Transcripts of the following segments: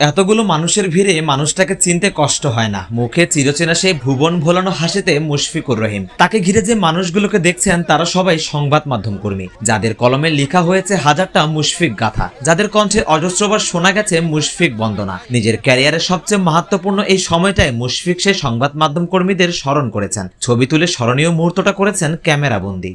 এতগুলো মানুষের ভিড়ে মানুষটাকে চিনতে কষ্ট হয় না। মুখে চিরচেনা সেই ভুবন ভোলানো হাসিতে মুশফিকুর রহিম। তাকে ঘিরে যে মানুষগুলোকে দেখছেন তারা সবাই সংবাদ মাধ্যম কর্মী, যাদের কলমে লেখা হয়েছে হাজারটা মুশফিক গাথা, যাদের কণ্ঠে অজস্রবার শোনা গেছে মুশফিক বন্দনা। নিজের ক্যারিয়ারের সবচেয়ে মাহাত্ম্যপূর্ণ এই সময়টায় মুশফিক সেই সংবাদ মাধ্যম কর্মীদের স্মরণ করেছেন, ছবি তুলে স্মরণীয় মুহূর্তটা করেছেন ক্যামেরাবন্দি।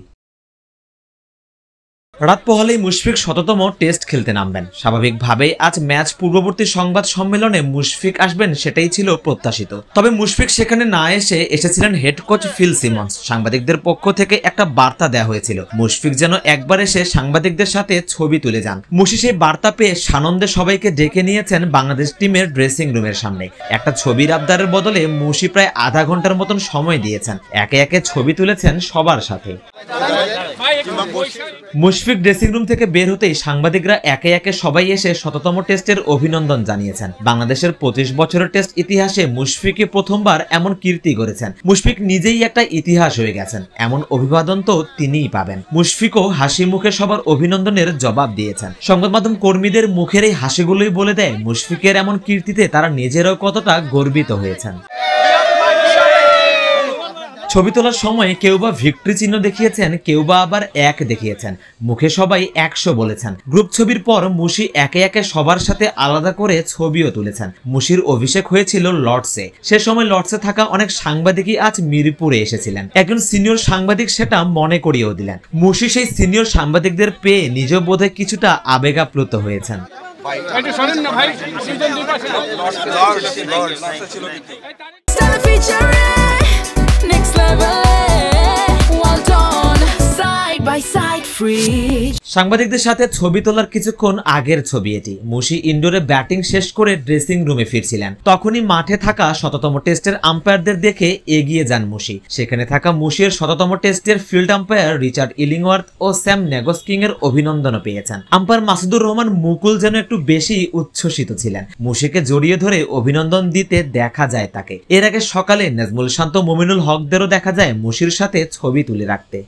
রাত পোহালেই মুশফিক শততম টেস্ট খেলতে নামবেন। স্বাভাবিকভাবেই আজ ম্যাচ পূর্ববর্তী সংবাদ সম্মেলনে মুশফিক আসবেন, সেটাই ছিল প্রত্যাশিত। তবে মুশফিক সেখানে না এসেছিলেন হেড কোচ ফিল সিমন্স। সাংবাদিকদের পক্ষ থেকে একটা বার্তা দেওয়া হয়েছিল, মুশফিক যেন একবার এসে সাংবাদিকদের সাথে ছবি তুলে যান। মুশি সেই বার্তা পেয়ে সানন্দে সবাইকে ডেকে নিয়েছেন বাংলাদেশ টিমের ড্রেসিং রুমের সামনে। একটা ছবির আবদারের বদলে মুশি প্রায় আধা ঘন্টার মতন সময় দিয়েছেন, একে একে ছবি তুলেছেন সবার সাথে। মুশফিক ড্রেসিং রুম থেকে বের হতেই সাংবাদিকরা একে একে সবাই এসে শততম টেস্টের অভিনন্দন জানিয়েছেন। বাংলাদেশের 25 বছরের টেস্ট ইতিহাসে মুশফিকই প্রথমবার এমন কীর্তি করেছেন। মুশফিক নিজেই একটা ইতিহাস হয়ে গেছেন, এমন অভিবাদন তো তিনিই পাবেন। মুশফিকও হাসি মুখে সবার অভিনন্দনের জবাব দিয়েছেন। সংবাদ মাধ্যম কর্মীদের মুখের এই হাসিগুলোই বলে দেয় মুশফিকের এমন কীর্তিতে তারা নিজেরাও কতটা গর্বিত হয়েছেন। ছবি তোলার সময় কেউ বা ভিক্টরি চিহ্ন দেখিয়েছেন, কেউ বা আবার 1 দেখিয়েছেন, মুখে সবাই 100 বলেছেন। গ্রুপ ছবির পর মুশি একে একে সবার সাথে আলাদা করে ছবিও তুলেছেন। মুশির অভিষেক হয়েছিল লর্ডসে, সে সময় লর্ডসে থাকা অনেক সাংবাদিকই আজ মিরপুরে এসেছিলেন। একজন সিনিয়র সাংবাদিক সেটা মনে করিয়েও দিলেন। মুশি সেই সিনিয়র সাংবাদিকদের পেয়ে নিজেও বোধহয় কিছুটা আবেগাপ্লুত হয়েছেন। সাংবাদিকদের সাথে ছবি তোলার কিছুক্ষণ আগের ছবি এটি। মুশি ইনডোরে ব্যাটিং শেষ করে ড্রেসিং রুমে ফিরছিলেন, তখনই মাঠে থাকা শততম টেস্টের আম্পায়ারদের দেখে এগিয়ে যান মুশি। সেখানে থাকা মুশির শততম টেস্টের ফিল্ড আম্পায়ার রিচার্ড ইলিংওয়ার্থ ও স্যাম নেগোস্কিং এর অভিনন্দনও পেয়েছেন। আম্পায়ার মাসুদুর রহমান মুকুল যেন একটু বেশি উচ্ছ্বসিত ছিলেন। মুশিকে জড়িয়ে ধরে অভিনন্দন দিতে দেখা যায় তাকে। এর আগে সকালে নাজমুল শান্ত, মুমিনুল হকদেরও দেখা যায় মুশির সাথে ছবি তুলে রাখতে।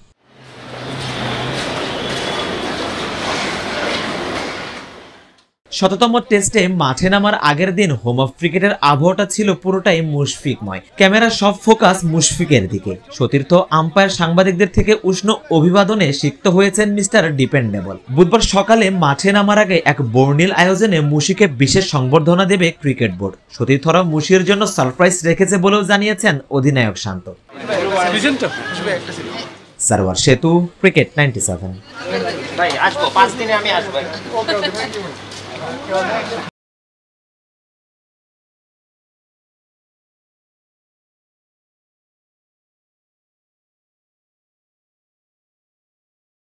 শততম টেস্টে মাঠে নামার আগের দিন হোম অফ ক্রিকেটের আবহাওয়াটা ছিল পুরোটাই মুশফিকময়। ক্যামেরার সব ফোকাস মুশফিকের দিকে। সতীর্থ আম্পায়ার সাংবাদিকদের থেকে উষ্ণ অভিবাদনে সিক্ত হয়েছেন মিস্টার ডিপেন্ডেবল। বুধবার সকালে মাঠে নামার আগে এক বর্ণিল আয়োজনে মুশিকে বিশেষ সংবর্ধনা দেবে ক্রিকেট বোর্ড। সতীর্থরা মুশির জন্য সারপ্রাইজ রেখেছে বলেও জানিয়েছেন অধিনায়ক শান্ত। সারওয়ার সেতু, ক্রিকেট 97।